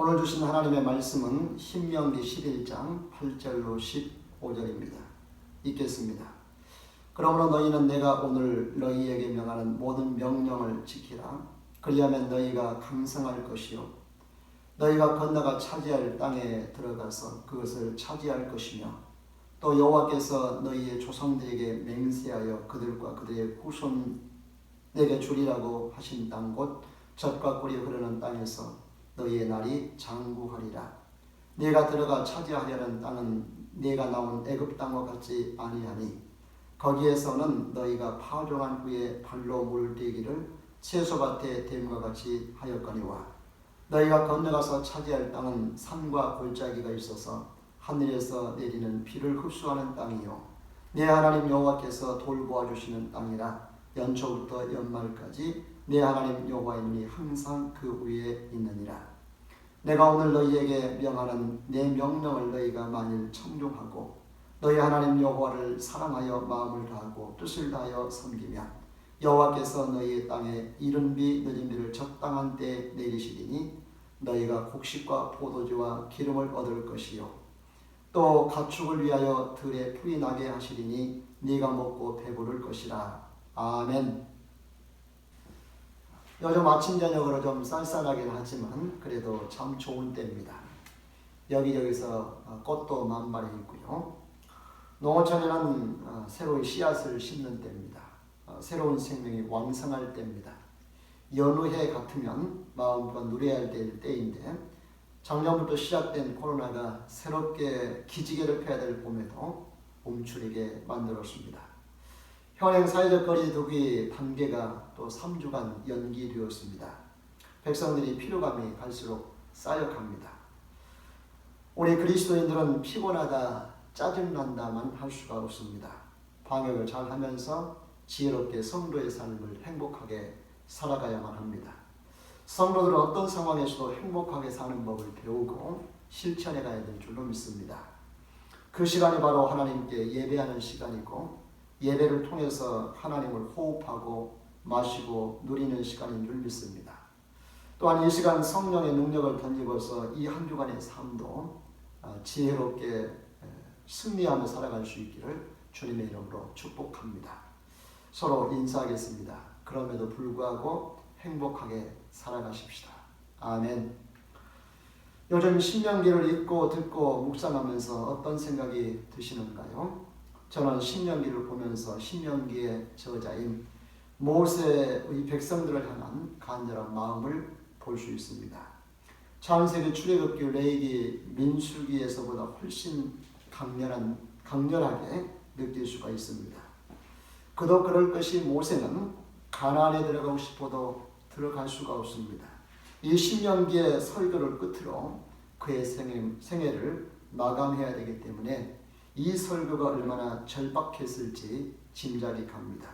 오늘 주신 하나님의 말씀은 신명기 11장 8절로 15절입니다. 읽겠습니다. 그러므로 너희는 내가 오늘 너희에게 명하는 모든 명령을 지키라. 그리하면 너희가 강성할 것이요 너희가 건너가 차지할 땅에 들어가서 그것을 차지할 것이며 또 여호와께서 너희의 조상들에게 맹세하여 그들과 그들의 후손에게 주리라고 하신 땅 곧 젖과 꿀이 흐르는 땅에서 너희의 날이 장구하리라. 네가 들어가 차지하려는 땅은 네가 나온 애굽 땅과 같지 아니하니 거기에서는 너희가 파종한 후에 발로 물들이기를 채소밭에 됨과 같이 하였거니와 너희가 건너가서 차지할 땅은 산과 골짜기가 있어서 하늘에서 내리는 비를 흡수하는 땅이요 네 하나님 여호와께서 돌보아 주시는 땅이라. 연초부터 연말까지 네 하나님 여호와의 눈이 항상 그 위에 있느니라. 내가 오늘 너희에게 명하는 내 명령을 너희가 만일 청종하고 너희 하나님 여호와를 사랑하여 마음을 다하고 뜻을 다하여 섬기면 여호와께서 너희의 땅에 이른 비 늦은 비를 적당한 때에 내리시리니 너희가 곡식과 포도주와 기름을 얻을 것이요 또 가축을 위하여 들에 풀이 나게 하시리니 네가 먹고 배부를 것이라. 아멘. 요즘 아침 저녁으로 좀 쌀쌀하긴 하지만 그래도 참 좋은 때입니다. 여기저기서 꽃도 만발히 있고요. 농어촌에는 새로운 씨앗을 심는 때입니다. 새로운 생명이 왕성할 때입니다. 연휴해 같으면 마음껏 누려야 할 때인데 작년부터 시작된 코로나가 새롭게 기지개를 펴야 될 봄에도 움츠리게 만들었습니다. 현행 사회적 거리 두기 단계가 또 3주간 연기되었습니다. 백성들이 피로감이 갈수록 쌓여갑니다. 우리 그리스도인들은 피곤하다, 짜증난다만 할 수가 없습니다. 방역을 잘 하면서 지혜롭게 성도의 삶을 행복하게 살아가야만 합니다. 성도들은 어떤 상황에서도 행복하게 사는 법을 배우고 실천해 가야 될 줄로 믿습니다. 그 시간이 바로 하나님께 예배하는 시간이고 예배를 통해서 하나님을 호흡하고 마시고 누리는 시간인 줄 믿습니다. 또한 이 시간 성령의 능력을 덧입어서 이 한 주간의 삶도 지혜롭게 승리하며 살아갈 수 있기를 주님의 이름으로 축복합니다. 서로 인사하겠습니다. 그럼에도 불구하고 행복하게 살아가십시다. 아멘. 요즘 신명기를 읽고 듣고 묵상하면서 어떤 생각이 드시는가요? 저는 신명기를 보면서 신명기의 저자인 모세의 백성들을 향한 간절한 마음을 볼 수 있습니다. 창세기, 출애굽기, 레위기, 민수기에서보다 훨씬 강렬하게 느낄 수가 있습니다. 그도 그럴 것이 모세는 가나안에 들어가고 싶어도 들어갈 수가 없습니다. 이 신명기의 설교를 끝으로 그의 생애를 마감해야 되기 때문에 이 설교가 얼마나 절박했을지 짐작이 갑니다.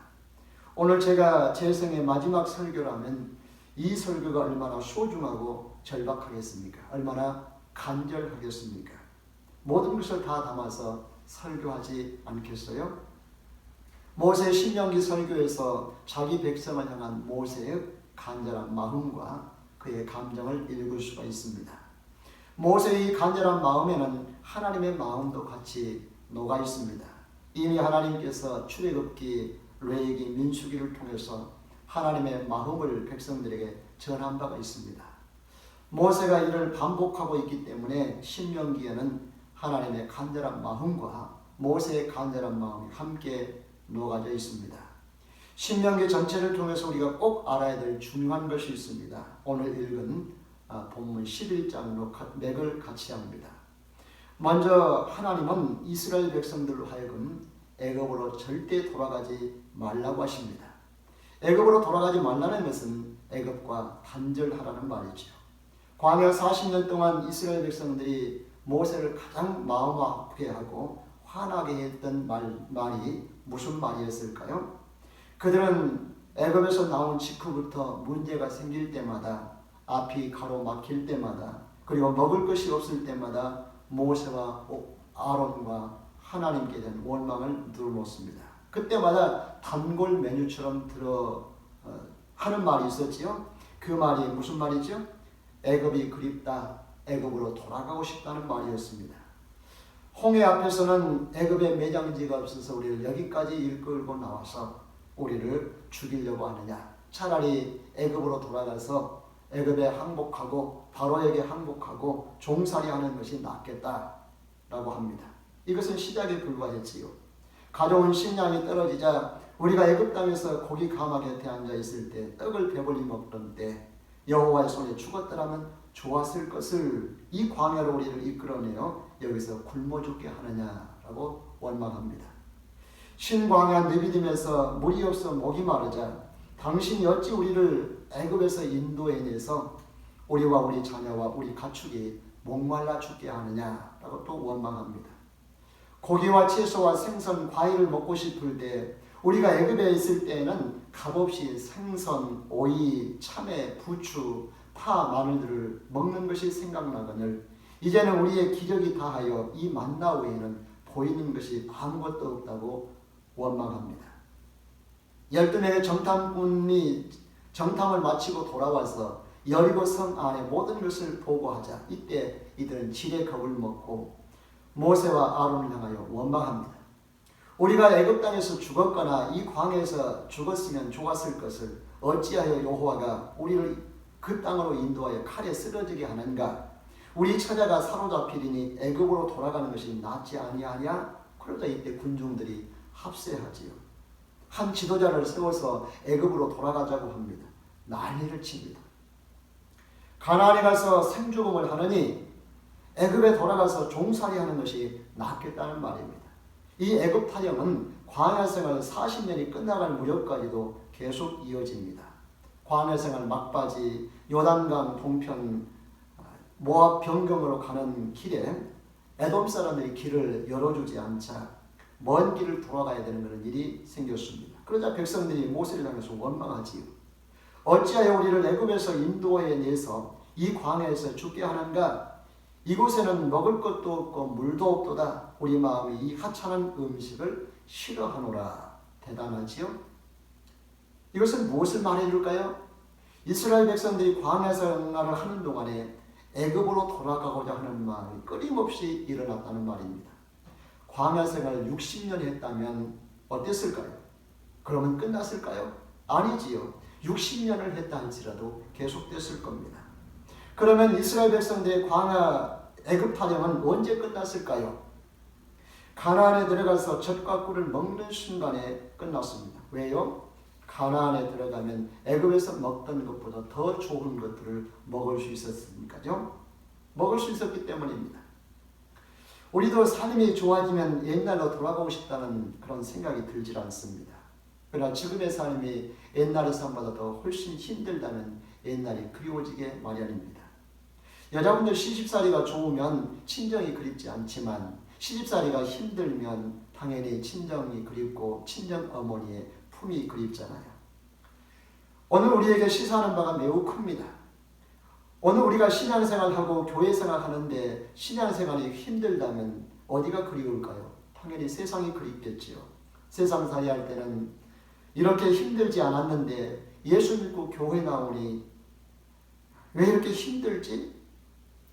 오늘 제가 제 생의 마지막 설교라면 이 설교가 얼마나 소중하고 절박하겠습니까? 얼마나 간절하겠습니까? 모든 것을 다 담아서 설교하지 않겠어요? 모세 신명기 설교에서 자기 백성을 향한 모세의 간절한 마음과 그의 감정을 읽을 수가 있습니다. 모세의 간절한 마음에는 하나님의 마음도 같이 녹아 있습니다. 이미 하나님께서 출애굽기, 레위기, 민수기를 통해서 하나님의 마음을 백성들에게 전한 바가 있습니다. 모세가 이를 반복하고 있기 때문에 신명기에는 하나님의 간절한 마음과 모세의 간절한 마음이 함께 녹아져 있습니다. 신명기 전체를 통해서 우리가 꼭 알아야 될 중요한 것이 있습니다. 오늘 읽은 본문 11장으로 맥을 같이 합니다. 먼저 하나님은 이스라엘 백성들로 하여금 애굽으로 절대 돌아가지 말라고 하십니다. 애굽으로 돌아가지 말라는 것은 애굽과 단절하라는 말이죠. 광야 40년 동안 이스라엘 백성들이 모세를 가장 마음 아프게 하고 화나게 했던 말이 무슨 말이었을까요? 그들은 애굽에서 나온 직후부터 문제가 생길 때마다 앞이 가로막힐 때마다 그리고 먹을 것이 없을 때마다 모세와 아론과 하나님께 대한 원망을 늘어놓습니다. 그때마다 단골 메뉴처럼 하는 말이 있었지요. 그 말이 무슨 말이죠? 애굽이 그립다, 애굽으로 돌아가고 싶다는 말이었습니다. 홍해 앞에서는 애굽의 매장지가 없어서 우리를 여기까지 이끌고 나와서 우리를 죽이려고 하느냐. 차라리 애굽으로 돌아가서 애굽에 항복하고 바로에게 항복하고 종살이하는 것이 낫겠다라고 합니다. 이것은 시작에 불과했지요. 가져온 식량이 떨어지자 우리가 애굽 땅에서 고기 가마 곁에 앉아 있을 때 떡을 배불리 먹던 때 여호와의 손에 죽었더라면 좋았을 것을 이 광야로 우리를 이끌어내어 여기서 굶어 죽게 하느냐라고 원망합니다. 신광야 느비딤에서 물이 없어 목이 마르자 당신이 어찌 우리를 애굽에서 인도해내서 우리와 우리 자녀와 우리 가축이 목말라 죽게 하느냐라고 또 원망합니다. 고기와 채소와 생선, 과일을 먹고 싶을 때 우리가 애굽에 있을 때에는 값없이 생선, 오이, 참외, 부추, 파, 마늘들을 먹는 것이 생각나거늘 이제는 우리의 기력이 다하여 이 만나 외에는 보이는 것이 아무것도 없다고 원망합니다. 12명의 정탐꾼이 정탐을 마치고 돌아와서 여리고 성 안에 모든 것을 보고하자 이때 이들은 질의 겁을 먹고 모세와 아론을 향하여 원망합니다. 우리가 애굽 땅에서 죽었거나 이 광야에서 죽었으면 좋았을 것을 어찌하여 여호와가 우리를 그 땅으로 인도하여 칼에 쓰러지게 하는가? 우리 처자가 사로잡히리니 애굽으로 돌아가는 것이 낫지 아니하냐? 그러자 이때 군중들이 합세하지요. 한 지도자를 세워서 애굽으로 돌아가자고 합니다. 난리를 칩니다. 가나안에 가서 생죽음을 하느니 애굽에 돌아가서 종살이하는 것이 낫겠다는 말입니다. 이 애굽 타령은 광야 생활 40년이 끝나갈 무렵까지도 계속 이어집니다. 광야 생활 막바지 요단강 동편 모압 변경으로 가는 길에 에돔 사람들이 길을 열어주지 않자 먼 길을 돌아가야 되는 그런 일이 생겼습니다. 그러자 백성들이 모세를 향해서 원망하지요. 어찌하여 우리를 애굽에서 인도해내서 이 광야에서 죽게 하는가? 이곳에는 먹을 것도 없고 물도 없도다. 우리 마음이 이 하찮은 음식을 싫어하노라. 대단하지요? 이것은 무엇을 말해줄까요? 이스라엘 백성들이 광야 생활을 하는 동안에 애굽으로 돌아가고자 하는 마음이 끊임없이 일어났다는 말입니다. 광야 생활 60년 했다면 어땠을까요? 그러면 끝났을까요? 아니지요. 60년을 했다 할지라도 계속됐을 겁니다. 그러면 이스라엘 백성들의 광야 애굽 타령은 언제 끝났을까요? 가나안에 들어가서 젖과 꿀을 먹는 순간에 끝났습니다. 왜요? 가나안에 들어가면 애굽에서 먹던 것보다 더 좋은 것들을 먹을 수 있었으니까요. 먹을 수 있었기 때문입니다. 우리도 삶이 좋아지면 옛날로 돌아가고 싶다는 그런 생각이 들질 않습니다. 그러나 지금의 삶이 옛날의 삶보다 더 훨씬 힘들다면 옛날이 그리워지게 마련입니다. 여자분들 시집살이가 좋으면 친정이 그립지 않지만 시집살이가 힘들면 당연히 친정이 그립고 친정 어머니의 품이 그립잖아요. 오늘 우리에게 시사하는 바가 매우 큽니다. 오늘 우리가 신앙생활하고 교회생활하는데 신앙생활이 힘들다면 어디가 그리울까요? 당연히 세상이 그립겠지요. 세상살이 할 때는 이렇게 힘들지 않았는데 예수 믿고 교회 나오니 왜 이렇게 힘들지?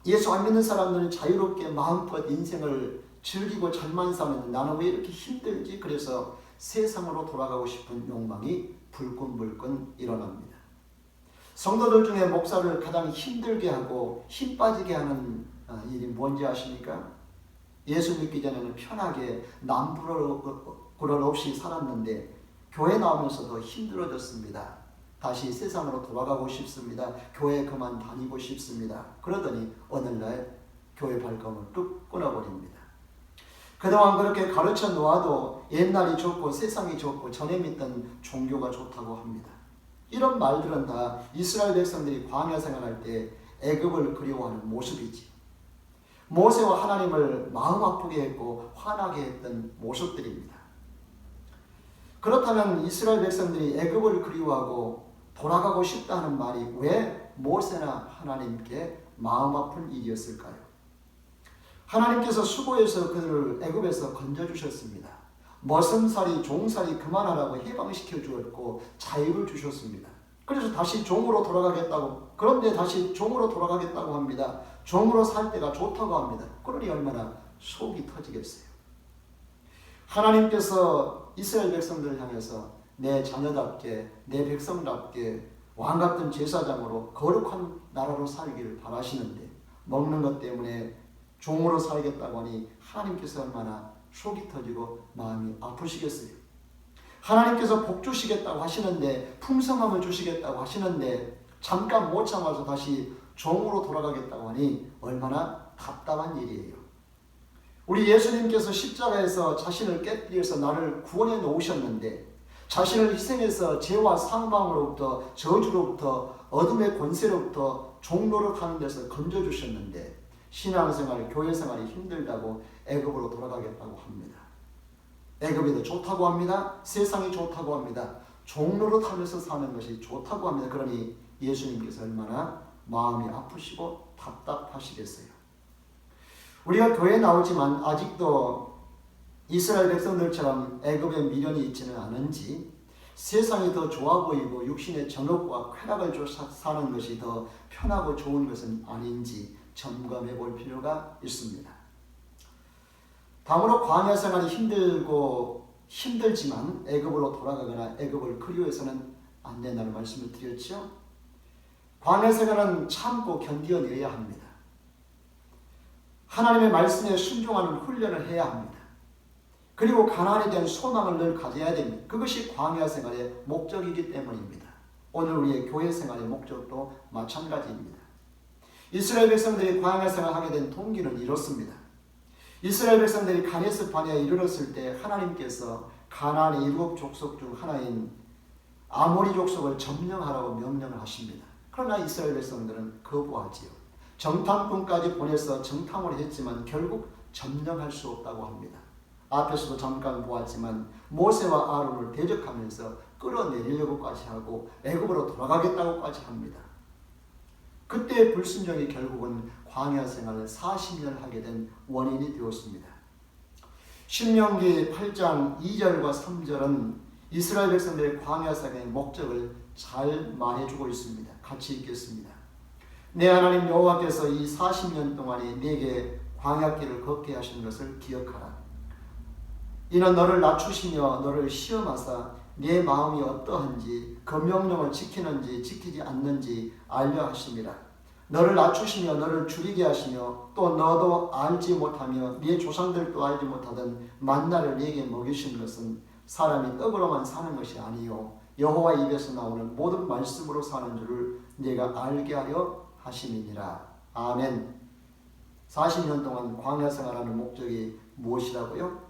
예수 안 믿는 사람들은 자유롭게 마음껏 인생을 즐기고 잘만 사는데 나는 왜 이렇게 힘들지? 그래서 세상으로 돌아가고 싶은 욕망이 불끈불끈 일어납니다. 성도들 중에 목사를 가장 힘들게 하고 힘 빠지게 하는 일이 뭔지 아십니까? 예수 믿기 전에는 편하게 남부러울 없이 살았는데 교회 나오면서도 힘들어졌습니다. 다시 세상으로 돌아가고 싶습니다. 교회 그만 다니고 싶습니다. 그러더니 어느 날 교회 발걸음을 뚝 끊어버립니다. 그동안 그렇게 가르쳐 놓아도 옛날이 좋고 세상이 좋고 전에 믿던 종교가 좋다고 합니다. 이런 말들은 다 이스라엘 백성들이 광야 생활할 때 애굽을 그리워하는 모습이지. 모세와 하나님을 마음 아프게 했고 화나게 했던 모습들입니다. 그렇다면 이스라엘 백성들이 애굽을 그리워하고 돌아가고 싶다는 말이 왜 모세나 하나님께 마음 아픈 일이었을까요? 하나님께서 수고해서 그들을 애굽에서 건져주셨습니다. 머슴살이 종살이 그만하라고 해방시켜 주었고 자유를 주셨습니다. 그래서 다시 종으로 돌아가겠다고, 그런데 다시 종으로 돌아가겠다고 합니다. 종으로 살 때가 좋다고 합니다. 그러니 얼마나 속이 터지겠어요. 하나님께서 이스라엘 백성들을 향해서 내 자녀답게, 내 백성답게 왕같은 제사장으로 거룩한 나라로 살기를 바라시는데 먹는 것 때문에 종으로 살겠다고 하니 하나님께서 얼마나 속이 터지고 마음이 아프시겠어요. 하나님께서 복 주시겠다고 하시는데, 풍성함을 주시겠다고 하시는데 잠깐 못 참아서 다시 종으로 돌아가겠다고 하니 얼마나 답답한 일이에요. 우리 예수님께서 십자가에서 자신을 깨뜨려서 나를 구원해 놓으셨는데, 자신을 희생해서 죄와 사망으로부터, 저주로부터, 어둠의 권세로부터 종노릇하는 데서 건져주셨는데 신앙생활, 교회생활이 힘들다고 애굽으로 돌아가겠다고 합니다. 애굽이 더 좋다고 합니다. 세상이 좋다고 합니다. 종노릇하면서 사는 것이 좋다고 합니다. 그러니 예수님께서 얼마나 마음이 아프시고 답답하시겠어요. 우리가 교회에 나오지만 아직도 이스라엘 백성들처럼 애굽의 미련이 있지는 않은지, 세상이 더 좋아 보이고 육신의 정욕과 쾌락을 쫓아 사는 것이 더 편하고 좋은 것은 아닌지 점검해 볼 필요가 있습니다. 다음으로 광야 생활이 힘들지만 애굽으로 돌아가거나 애굽을 그리워해서는 안 된다는 말씀을 드렸죠. 광야 생활은 참고 견뎌내야 합니다. 하나님의 말씀에 순종하는 훈련을 해야 합니다. 그리고 가나안에 대한 소망을 늘 가져야 됩니다. 그것이 광야 생활의 목적이기 때문입니다. 오늘 우리의 교회 생활의 목적도 마찬가지입니다. 이스라엘 백성들이 광야 생활하게 된 동기는 이렇습니다. 이스라엘 백성들이 가데스 바네아에 이르렀을 때 하나님께서 가나안의 7 족속 중 하나인 아모리 족속을 점령하라고 명령을 하십니다. 그러나 이스라엘 백성들은 거부하지요. 정탐꾼까지 보내서 정탐을 했지만 결국 점령할 수 없다고 합니다. 앞에서도 잠깐 보았지만 모세와 아론을 대적하면서 끌어내리려고까지 하고 애굽으로 돌아가겠다고까지 합니다. 그때의 불순종이 결국은 광야 생활을 40년을 하게 된 원인이 되었습니다. 신명기 8장 2절과 3절은 이스라엘 백성들의 광야 생활의 목적을 잘 말해주고 있습니다. 같이 읽겠습니다. 내 하나님 여호와께서 이 40년 동안에 네게 광야길을 걷게 하신 것을 기억하라. 이는 너를 낮추시며 너를 시험하사 네 마음이 어떠한지 그 명령을 지키는지 지키지 않는지 알려 하심이라. 너를 낮추시며 너를 줄이게 하시며 또 너도 알지 못하며 네 조상들도 알지 못하던 만나를 네게 먹이신 것은 사람이 떡으로만 사는 것이 아니요 여호와 입에서 나오는 모든 말씀으로 사는 줄을 네가 알게 하려 하심이니라. 아멘. 40년 동안 광야 생활하는 목적이 무엇이라고요?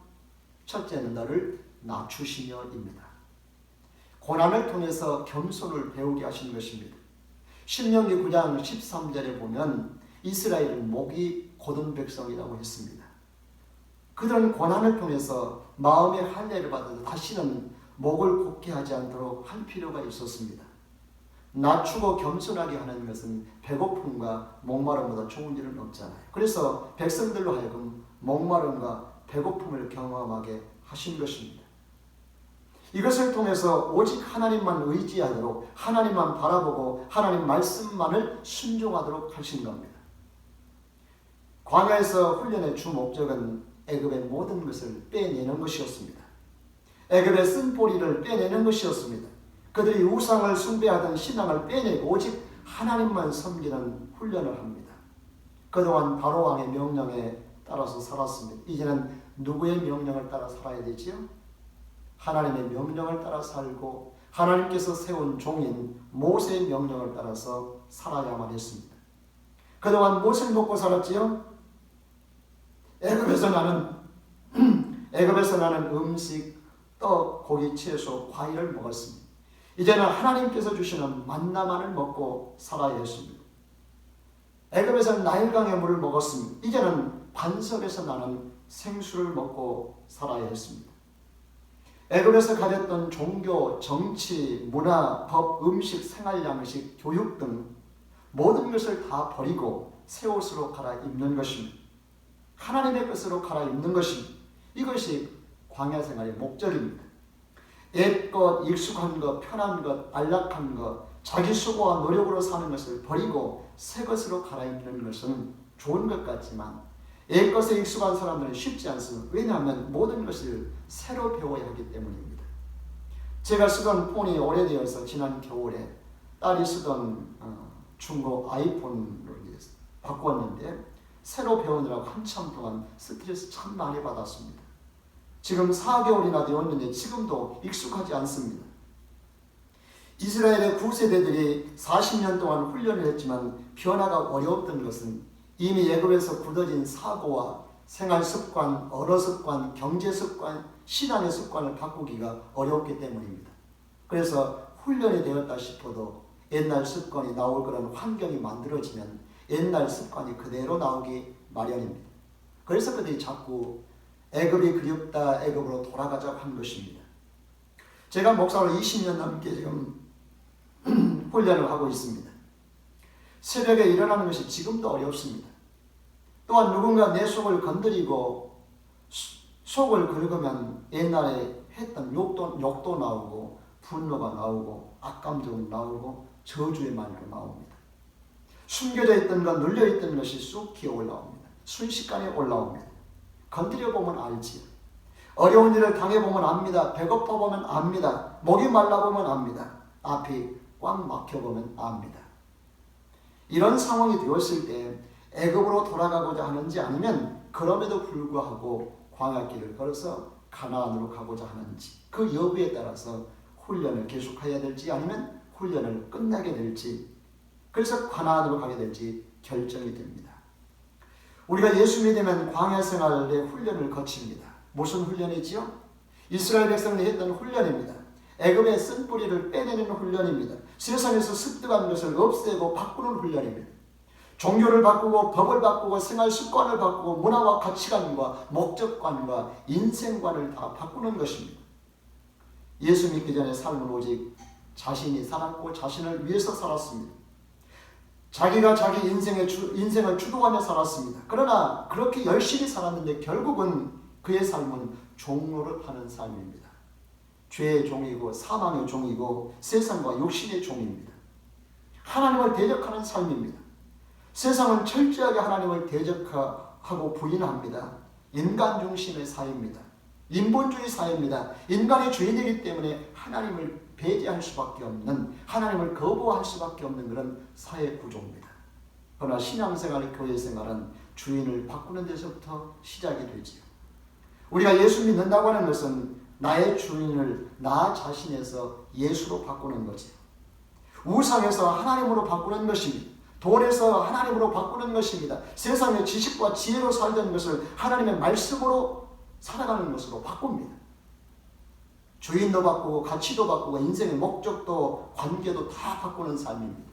첫째는 너를 낮추시며입니다. 고난을 통해서 겸손을 배우게 하신 것입니다. 신명기 9장 13절에 보면 이스라엘은 목이 곧은 백성이라고 했습니다. 그들은 고난을 통해서 마음의 할례를 받아서 다시는 목을 곧게 하지 않도록 할 필요가 있었습니다. 낮추고 겸손하게 하는 것은 배고픔과 목마름보다 좋은 일은 없잖아요. 그래서 백성들로 하여금 목마름과 배고픔을 경험하게 하신 것입니다. 이것을 통해서 오직 하나님만 의지하도록, 하나님만 바라보고 하나님 말씀만을 순종하도록 하신 겁니다. 광야에서 훈련의 주 목적은 애굽의 모든 것을 빼내는 것이었습니다. 애굽의 쓴뿌리를 빼내는 것이었습니다. 그들이 우상을 숭배하던 신앙을 빼내고 오직 하나님만 섬기는 훈련을 합니다. 그동안 바로왕의 명령에 따라서 살았습니다. 이제는 누구의 명령을 따라 살아야 되지요? 하나님의 명령을 따라 살고 하나님께서 세운 종인 모세의 명령을 따라서 살아야만 했습니다. 그동안 무엇을 먹고 살았지요? 애굽에서 나는 음식, 떡, 고기, 채소, 과일을 먹었습니다. 이제는 하나님께서 주시는 만나만을 먹고 살아야 했습니다. 애굽에서는 나일강의 물을 먹었습니다. 이제는 반석에서 나는 생수를 먹고 살아야 했습니다. 애굽에서 가졌던 종교, 정치, 문화, 법, 음식, 생활 양식, 교육 등 모든 것을 다 버리고 새 옷으로 갈아입는 것입니다. 하나님의 것으로 갈아입는 것입니다. 이것이 광야 생활의 목적입니다. 옛것, 익숙한 것, 편한 것, 안락한 것, 자기 수고와 노력으로 사는 것을 버리고 새 것으로 갈아입는 것은 좋은 것 같지만 옛것에 익숙한 사람들은 쉽지 않습니다. 왜냐하면 모든 것을 새로 배워야 하기 때문입니다. 제가 쓰던 폰이 오래되어서 지난 겨울에 딸이 쓰던 중고 아이폰으로 바꿨는데 새로 배우느라고 한참 동안 스트레스 참 많이 받았습니다. 지금 4개월이나 되었는데 지금도 익숙하지 않습니다. 이스라엘의 구세대들이 40년 동안 훈련을 했지만 변화가 어려웠던 것은 이미 애굽에서 굳어진 사고와 생활 습관, 언어 습관, 경제 습관, 신앙의 습관을 바꾸기가 어렵기 때문입니다. 그래서 훈련이 되었다 싶어도 옛날 습관이 나올 그런 환경이 만들어지면 옛날 습관이 그대로 나오기 마련입니다. 그래서 그들이 자꾸 애굽이 그립다, 애굽으로 돌아가자고 한 것입니다. 제가 목사로 20년 넘게 지금 훈련을 하고 있습니다. 새벽에 일어나는 것이 지금도 어렵습니다. 또한 누군가 내 속을 건드리고 속을 긁으면 옛날에 했던 욕도 나오고 분노가 나오고 악감정이 나오고 저주의 말도 나옵니다. 숨겨져 있던 것, 눌려있던 것이 쑥 기어 올라옵니다. 순식간에 올라옵니다. 건드려보면 알지. 어려운 일을 당해보면 압니다. 배고파보면 압니다. 목이 말라보면 압니다. 앞이 꽉 막혀보면 압니다. 이런 상황이 되었을 때 애굽으로 돌아가고자 하는지 아니면 그럼에도 불구하고 광야길을 걸어서 가나안으로 가고자 하는지 그 여부에 따라서 훈련을 계속해야 될지 아니면 훈련을 끝나게 될지 그래서 가나안으로 가게 될지 결정이 됩니다. 우리가 예수 믿으면 광야 생활의 훈련을 거칩니다. 무슨 훈련이지요? 이스라엘 백성들이 했던 훈련입니다. 애굽의 쓴뿌리를 빼내는 훈련입니다. 세상에서 습득한 것을 없애고 바꾸는 훈련입니다. 종교를 바꾸고 법을 바꾸고 생활 습관을 바꾸고 문화와 가치관과 목적관과 인생관을 다 바꾸는 것입니다. 예수 믿기 전에 삶은 오직 자신이 살았고 자신을 위해서 살았습니다. 자기가 자기 인생을 주도하며 살았습니다. 그러나 그렇게 열심히 살았는데 결국은 그의 삶은 종노릇하는 삶입니다. 죄의 종이고 사망의 종이고 세상과 육신의 종입니다. 하나님을 대적하는 삶입니다. 세상은 철저하게 하나님을 대적하고 부인합니다. 인간 중심의 사회입니다. 인본주의 사회입니다. 인간의 죄인이기 때문에 하나님을 배제할 수밖에 없는, 하나님을 거부할 수밖에 없는 그런 사회 구조입니다. 그러나 신앙생활, 교회생활은 주인을 바꾸는 데서부터 시작이 되지요. 우리가 예수 믿는다고 하는 것은 나의 주인을 나 자신에서 예수로 바꾸는 거지요. 우상에서 하나님으로 바꾸는 것입니다. 돈에서 하나님으로 바꾸는 것입니다. 세상의 지식과 지혜로 살던 것을 하나님의 말씀으로 살아가는 것으로 바꿉니다. 주인도 바꾸고 가치도 바꾸고 인생의 목적도 관계도 다 바꾸는 삶입니다.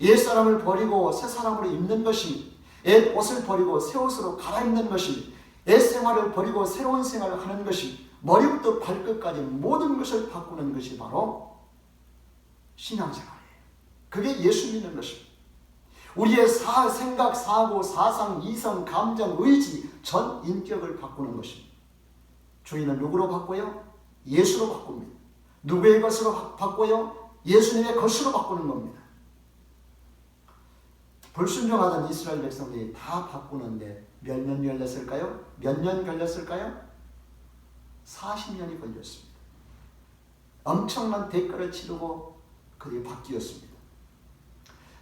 옛사람을 버리고 새 사람으로 입는 것입니다. 옛 옷을 버리고 새 옷으로 갈아입는 것입니다. 옛 생활을 버리고 새로운 생활을 하는 것입니다. 머리부터 발끝까지 모든 것을 바꾸는 것이 바로 신앙생활이에요. 그게 예수 믿는 것입니다. 우리의 생각, 사고, 사상, 이성, 감정, 의지, 전 인격을 바꾸는 것입니다. 주인은 누구로 바꿔요? 예수로 바꿉니다. 누구의 것으로 바꿔요? 예수님의 것으로 바꾸는 겁니다. 불순종하던 이스라엘 백성들이 다 바꾸는데 몇 년 걸렸을까요? 몇 년 걸렸을까요? 40년이 걸렸습니다. 엄청난 대가를 치르고 그들이 바뀌었습니다.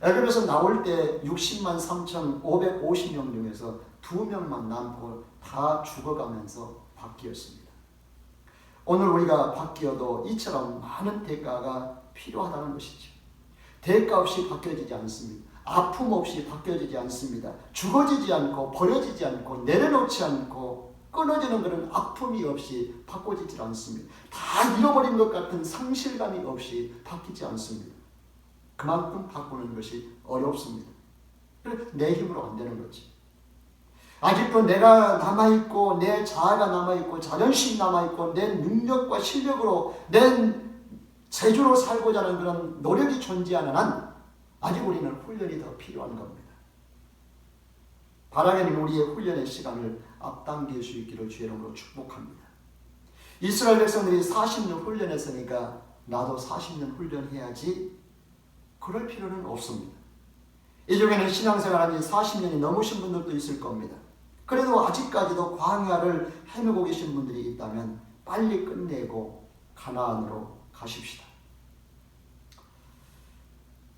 애굽에서 나올 때 60만 3,550명 중에서 2명만 남고 다 죽어가면서 바뀌었습니다. 오늘 우리가 바뀌어도 이처럼 많은 대가가 필요하다는 것이죠. 대가 없이 바뀌어지지 않습니다. 아픔 없이 바뀌어지지 않습니다. 죽어지지 않고 버려지지 않고 내려놓지 않고 끊어지는 그런 아픔이 없이 바꿔지지 않습니다. 다 잃어버린 것 같은 상실감이 없이 바뀌지 않습니다. 그만큼 바꾸는 것이 어렵습니다. 내 힘으로 안 되는 거지. 아직도 내가 남아있고 내 자아가 남아있고 자존심이 남아있고 내 능력과 실력으로 내 재주로 살고자 하는 그런 노력이 존재하는 한 아직 우리는 훈련이 더 필요한 겁니다. 바라기는 우리의 훈련의 시간을 앞당길 수 있기를 주의 이름으로 축복합니다. 이스라엘 백성들이 40년 훈련했으니까 나도 40년 훈련해야지, 그럴 필요는 없습니다. 이 중에는 신앙생활한 지 40년이 넘으신 분들도 있을 겁니다. 그래도 아직까지도 광야를 헤매고 계신 분들이 있다면 빨리 끝내고 가나안으로 가십시다.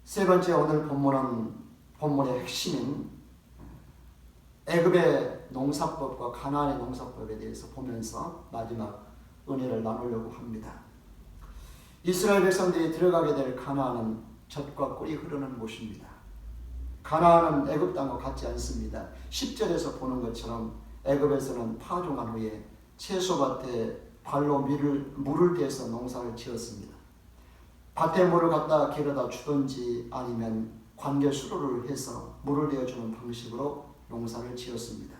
세 번째, 오늘 본문의 핵심인 애굽의 농사법과 가나안의 농사법에 대해서 보면서 마지막 은혜를 나누려고 합니다. 이스라엘 백성들이 들어가게 될 가나안은 젖과 꿀이 흐르는 곳입니다. 가나안은 애굽 땅과 같지 않습니다. 10절에서 보는 것처럼 애굽에서는 파종한 후에 채소밭에 발로 물을 대서 농사를 지었습니다. 밭에 물을 갖다 길어다 주든지 아니면 관계 수로를 해서 물을 대어주는 방식으로 농사를 지었습니다.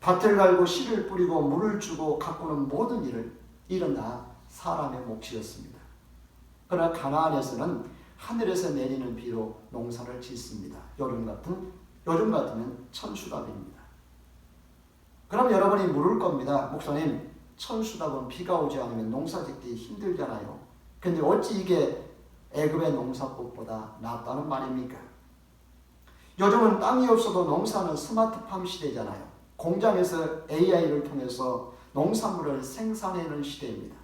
밭을 갈고 씨를 뿌리고 물을 주고 가꾸는 모든 일을 이런 다 사람의 몫이었습니다. 그러나 가나안에서는 하늘에서 내리는 비로 농사를 짓습니다. 요즘 같으면 천수답입니다. 그럼 여러분이 물을 겁니다. 목사님, 천수답은 비가 오지 않으면 농사 짓기 힘들잖아요. 근데 어찌 이게 애굽의 농사법보다 낫다는 말입니까? 요즘은 땅이 없어도 농사는 스마트팜 시대잖아요. 공장에서 AI를 통해서 농산물을 생산해내는 시대입니다.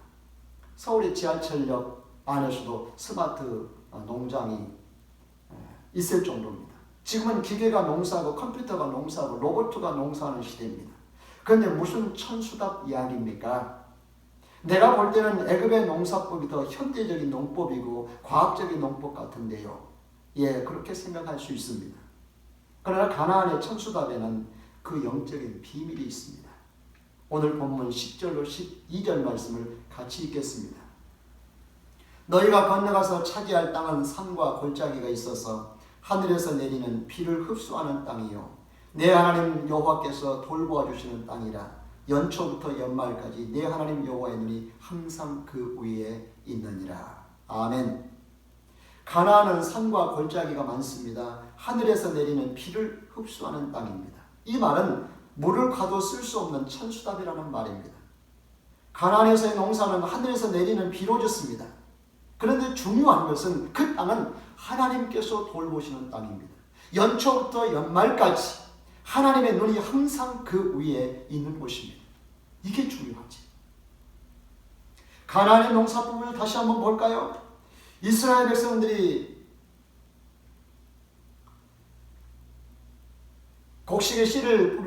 서울의 지하철역 안에서도 스마트 농장이 있을 정도입니다. 지금은 기계가 농사하고 컴퓨터가 농사하고 로봇가 농사하는 시대입니다. 그런데 무슨 천수답 이야기입니까? 내가 볼 때는 애굽의 농사법이 더 현대적인 농법이고 과학적인 농법 같은데요. 예, 그렇게 생각할 수 있습니다. 그러나 가나안의 천수답에는 그 영적인 비밀이 있습니다. 오늘 본문 10절로 12절 말씀을 같이 읽겠습니다. 너희가 건너가서 차지할 땅은 산과 골짜기가 있어서 하늘에서 내리는 비를 흡수하는 땅이요 내 하나님 여호와께서 돌보아 주시는 땅이라. 연초부터 연말까지 내 하나님 여호와의 눈이 항상 그 위에 있느니라. 아멘. 가나안은 산과 골짜기가 많습니다. 하늘에서 내리는 비를 흡수하는 땅입니다. 이 말은 물을 가도 쓸 수 없는 천수답이라는 말입니다. 가나안에서의 농사는 하늘에서 내리는 비로 짓습니다. 그런데 중요한 것은 그 땅은 하나님께서 돌보시는 땅입니다. 연초부터 연말까지 하나님의 눈이 항상 그 위에 있는 곳입니다. 이게 중요하지. 가나안의 농사법을 다시 한번 볼까요? 이스라엘 백성들이 곡식에 씨를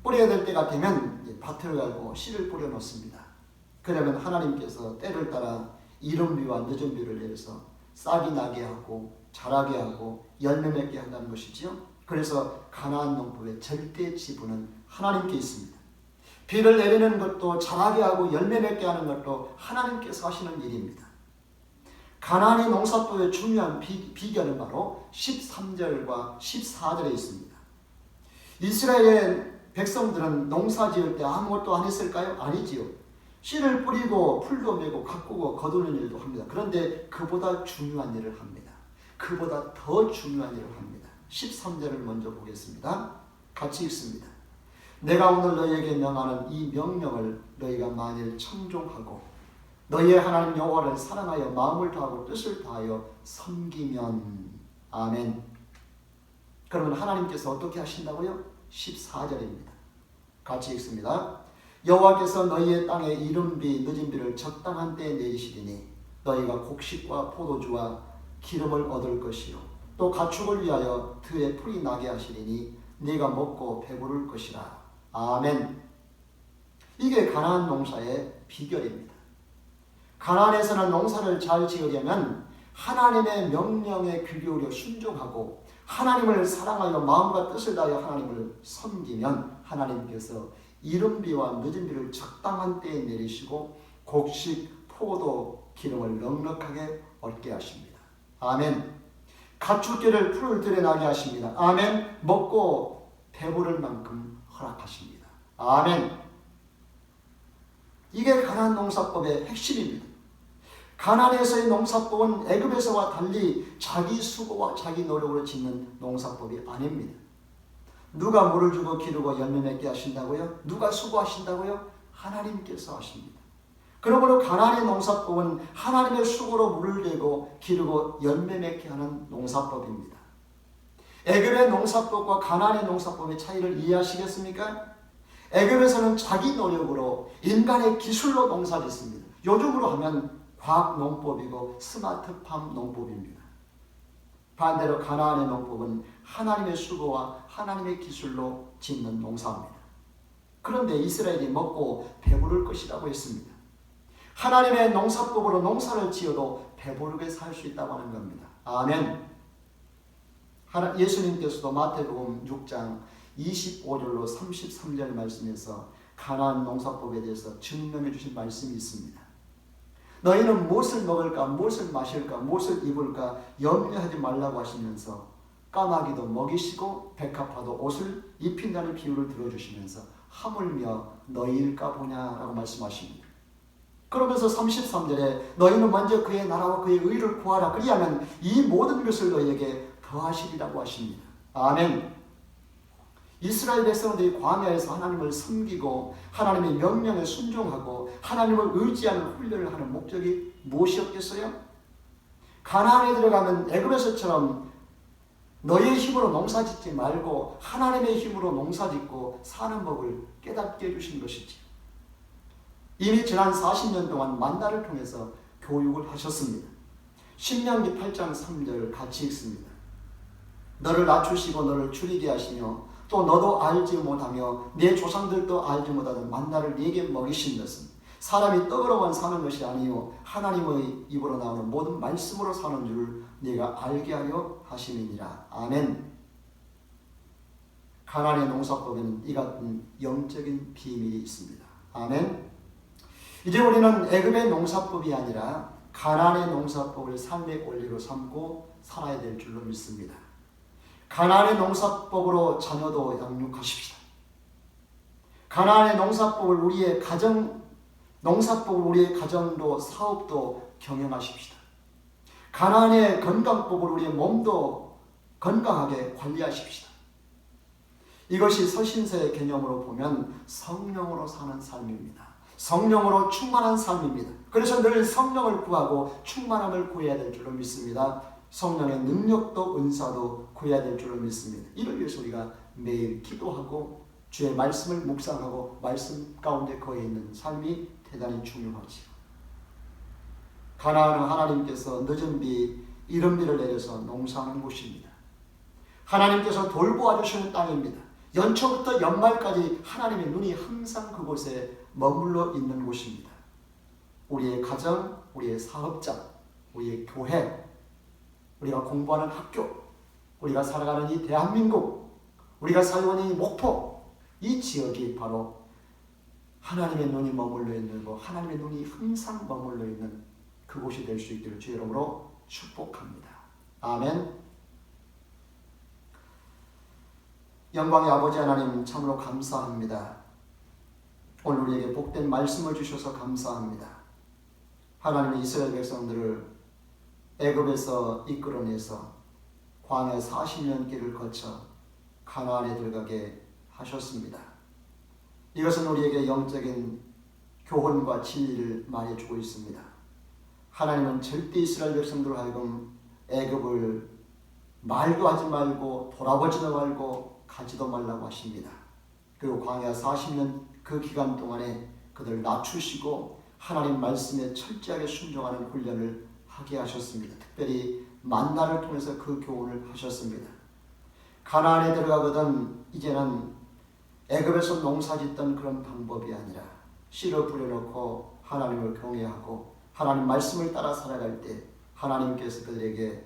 뿌려야 될 때가 되면 밭을 갈고 씨를 뿌려 놓습니다. 그러면 하나님께서 때를 따라 이른 비와 늦은 비를 내려서 싹이 나게 하고 자라게 하고 열매 맺게 한다는 것이지요. 그래서 가나안 농법의 절대 지분은 하나님께 있습니다. 비를 내리는 것도 자라게 하고 열매 맺게 하는 것도 하나님께서 하시는 일입니다. 가나안의 농사법의 중요한 비결은 바로 13절과 14절에 있습니다. 이스라엘의 백성들은 농사 지을 때 아무것도 안 했을까요? 아니지요. 씨를 뿌리고 풀도 메고 가꾸고 거두는 일도 합니다. 그런데 그보다 중요한 일을 합니다. 그보다 더 중요한 일을 합니다. 13절을 먼저 보겠습니다. 같이 읽습니다. 내가 오늘 너희에게 명하는 이 명령을 너희가 만일 청종하고 너희의 하나님 여호와를 사랑하여 마음을 다하고 뜻을 다하여 섬기면 아멘. 그러면 하나님께서 어떻게 하신다고요? 14절입니다. 같이 읽습니다. 여호와께서 너희의 땅에 이른 비 늦은 비를 적당한 때에 내리시리니 너희가 곡식과 포도주와 기름을 얻을 것이요 또 가축을 위하여 들에 풀이 나게 하시리니 네가 먹고 배부를 것이라. 아멘. 이게 가나안 농사의 비결입니다. 가나안에서는 농사를 잘 지으려면 하나님의 명령에 귀 기울여 순종하고 하나님을 사랑하여 마음과 뜻을 다하여 하나님을 섬기면 하나님께서 이른 비와 늦은 비를 적당한 때에 내리시고 곡식, 포도, 기름을 넉넉하게 얻게 하십니다. 아멘. 가축들을 풀을 들여 나게 하십니다. 아멘. 먹고 배부를 만큼 허락하십니다. 아멘. 이게 가나안 농사법의 핵심입니다. 가나안에서의 농사법은 애굽에서와 달리 자기 수고와 자기 노력으로 짓는 농사법이 아닙니다. 누가 물을 주고 기르고 열매 맺게 하신다고요? 누가 수고하신다고요? 하나님께서 하십니다. 그러므로 가나안의 농사법은 하나님의 수고로 물을 내고 기르고 열매 맺게 하는 농사법입니다. 애굽의 농사법과 가나안의 농사법의 차이를 이해하시겠습니까? 애굽에서는 자기 노력으로 인간의 기술로 농사짓습니다. 요즘으로 하면 과학 농법이고 스마트팜 농법입니다. 반대로 가나안의 농법은 하나님의 수고와 하나님의 기술로 짓는 농사입니다. 그런데 이스라엘이 먹고 배부를 것이라고 했습니다. 하나님의 농사법으로 농사를 지어도 배부르게 살 수 있다고 하는 겁니다. 아멘. 예수님께서도 마태복음 6장 25절로 33절 말씀에서 가나안 농사법에 대해서 증명해 주신 말씀이 있습니다. 너희는 무엇을 먹을까, 무엇을 마실까, 무엇을 입을까 염려하지 말라고 하시면서 까마귀도 먹이시고 백합화도 옷을 입힌다는 비유를 들어주시면서 하물며 너희일까 보냐라고 말씀하십니다. 그러면서 33절에 너희는 먼저 그의 나라와 그의 의를 구하라. 그리하면 이 모든 것을 너희에게 더하시리라고 하십니다. 아멘. 이스라엘 백성들이 광야에서 하나님을 섬기고 하나님의 명령에 순종하고 하나님을 의지하는 훈련을 하는 목적이 무엇이었겠어요? 가나안에 들어가면 애굽에서처럼 너희의 힘으로 농사짓지 말고 하나님의 힘으로 농사짓고 사는 법을 깨닫게 해주신 것이지. 이미 지난 40년 동안 만나를 통해서 교육을 하셨습니다. 신명기 8장 3절 같이 읽습니다. 너를 낮추시고 너를 줄이게 하시며 또 너도 알지 못하며 네 조상들도 알지 못하던 만나를 네게 먹이신 것은 사람이 떡으로만 사는 것이 아니요 하나님의 입으로 나오는 모든 말씀으로 사는 줄을 네가 알게 하려 하심이니라. 아멘. 가나안의 농사법에는 이 같은 영적인 비밀이 있습니다. 아멘. 이제 우리는 애굽의 농사법이 아니라 가나안의 농사법을 삶의 원리로 삼고 살아야 될 줄로 믿습니다. 가나안의 농사법으로 자녀도 양육하십시다. 가나안의 농사법을 우리의 가정도 사업도 경영하십시다. 가나안의 건강법을 우리의 몸도 건강하게 관리하십시다. 이것이 서신서의 개념으로 보면 성령으로 사는 삶입니다. 성령으로 충만한 삶입니다. 그래서 늘 성령을 구하고 충만함을 구해야 될 줄로 믿습니다. 성령의 능력도 은사도 구해야 될 줄로 믿습니다. 이를 위해서 우리가 매일 기도하고 주의 말씀을 묵상하고 말씀 가운데 거해 있는 삶이 대단히 중요하지요. 가나안은 하나님께서 늦은 비, 이른 비를 내려서 농사하는 곳입니다. 하나님께서 돌보아 주시는 땅입니다. 연초부터 연말까지 하나님의 눈이 항상 그곳에 머물러 있는 곳입니다. 우리의 가정, 우리의 사업장, 우리의 교회, 우리가 공부하는 학교, 우리가 살아가는 이 대한민국, 우리가 살고 있는 이 목포, 이 지역이 바로 하나님의 눈이 머물러 있는 곳, 하나님의 눈이 항상 머물러 있는 그곳이 될 수 있기를 주의 이름으로 축복합니다. 아멘. 영광의 아버지 하나님 참으로 감사합니다. 오늘 우리에게 복된 말씀을 주셔서 감사합니다. 하나님의 이스라엘 백성들을 애굽에서 이끌어내서 광야 40년 길을 거쳐 가나안에 들어가게 하셨습니다. 이것은 우리에게 영적인 교훈과 진리를 말해주고 있습니다. 하나님은 절대 이스라엘 백성들을 하여금 애굽을 말도 하지 말고 돌아보지도 말고 가지도 말라고 하십니다. 그리고 광야 40년 그 기간 동안에 그들을 낮추시고 하나님 말씀에 철저하게 순종하는 훈련을 하게 하셨습니다. 특별히 만나를 통해서 그 교훈을 하셨습니다. 가나안에 들어가거든 이제는 애굽에서 농사짓던 그런 방법이 아니라 씨를 뿌려놓고 하나님을 경외하고 하나님 말씀을 따라 살아갈 때 하나님께서 그들에게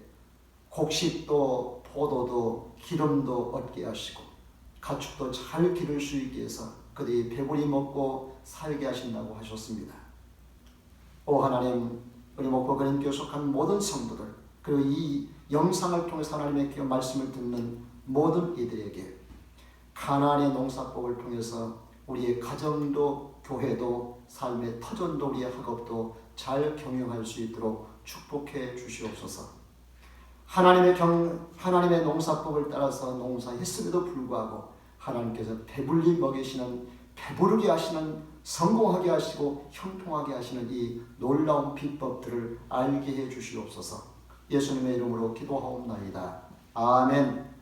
곡식도 포도도 기름도 얻게 하시고 가축도 잘 기를 수 있게 해서 그들이 배불리 먹고 살게 하신다고 하셨습니다. 오 하나님, 우리 목포 그린교회 속한 모든 성도들 그리고 이 영상을 통해서 하나님의 말씀을 듣는 모든 이들에게 가나안의 농사법을 통해서 우리의 가정도 교회도 삶의 터전도 우리의 학업도 잘 경영할 수 있도록 축복해 주시옵소서. 하나님의 농사법을 따라서 농사했음에도 불구하고 하나님께서 배불리 먹이시는 배부르게 하시는 성공하게 하시고 형통하게 하시는 이 놀라운 비법들을 알게 해 주시옵소서. 예수님의 이름으로 기도하옵나이다. 아멘.